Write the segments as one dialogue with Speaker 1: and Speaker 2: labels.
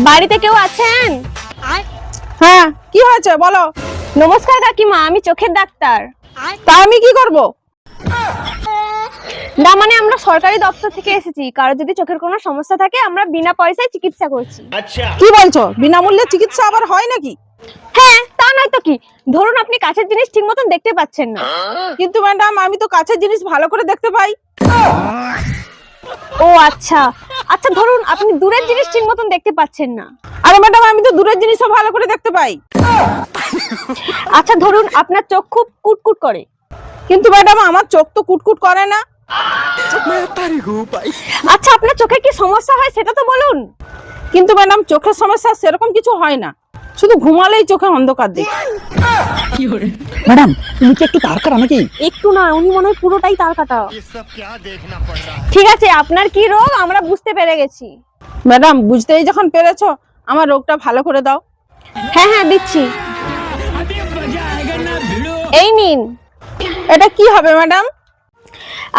Speaker 1: বাড়িতে কেউ আছেন?
Speaker 2: হ্যাঁ, কি হয়েছে বলো।
Speaker 1: নমস্কার কাকিমা, আমি চোখের ডাক্তার।
Speaker 2: তা আমি কি করব?
Speaker 1: না মানে আমরা সরকারি দপ্তর থেকে এসেছি, কারো যদি চোখের কোনো সমস্যা থাকে আমরা বিনা পয়সায় চিকিৎসা করছি।
Speaker 2: কি বলছো? বিনামূল্যে চিকিৎসা আবার হয় নাকি?
Speaker 1: হ্যাঁ, তা নয় তো কি। ধরুন আপনি কাছের জিনিস ঠিক মতন দেখতে পাচ্ছেন না।
Speaker 2: কিন্তু ম্যাডাম, আমি তো কাছের জিনিস ভালো করে দেখতে পাই।
Speaker 1: ও আচ্ছা আচ্ছা, ধরুন আপনি দূরের জিনিস ঠিক মতন দেখতে পাচ্ছেন না।
Speaker 2: আরে ম্যাডাম, আমি তো দূরের জিনিসও ভালো করে দেখতে পাই।
Speaker 1: আচ্ছা ধরুন আপনার চোখ খুব কুটকুট করে।
Speaker 2: কিন্তু ম্যাডাম, আমার চোখ তো কুটকুট করে না।
Speaker 1: আচ্ছা আপনার চোখে কি সমস্যা হয় সেটা তো বলুন।
Speaker 2: কিন্তু ম্যাডাম, চোখের সমস্যা সেরকম কিছু হয় না, শুধু ঘুমালেই চোখে অন্ধকার দেখি।
Speaker 3: ম্যাডাম, তুমি কি একটু তার কাটা নাকি?
Speaker 1: একটু না, উনি মনে হয় পুরোটাই তার কাটা।
Speaker 4: ये सब क्या देखना पड़ रहा है।
Speaker 1: ঠিক আছে, আপনার কি রোগ আমরা বুঝতে পেরে গেছি।
Speaker 2: ম্যাডাম, বুঝতেই যখন পেরেছো, আমার রোগটা ভালো করে দাও।
Speaker 1: হ্যাঁ হ্যাঁ দিচ্ছি, এই নিন।
Speaker 2: এটা কি হবে ম্যাডাম?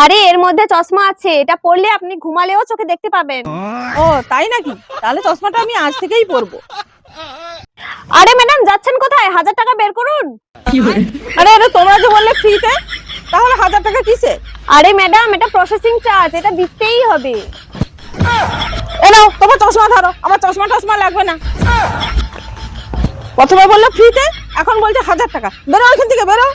Speaker 1: আরে এর মধ্যে চশমা আছে, এটা পরলে আপনি ঘুমালেও চোখে দেখতে পাবেন।
Speaker 2: ও তাই নাকি? তাহলে চশমাটা আমি আজ থেকেই পরবো।
Speaker 1: আরে ম্যাডাম যাচ্ছেন কোথায়? 1000 টাকা বের করুন।
Speaker 2: আরে এটা তোমরা যে বললে ফ্রিতে, তাহলে 1000 টাকা কিসে?
Speaker 1: আরে ম্যাডাম এটা প্রসেসিং চার্জ, এটা দিতেই হবে।
Speaker 2: এনাও তোমার চশমা ধরো, আমার চশমা টশমা লাগবে না। প্রথমে বললো ফ্রিতে, এখন বলছে 1000 টাকা। বেরো এখান থেকে, বেরো।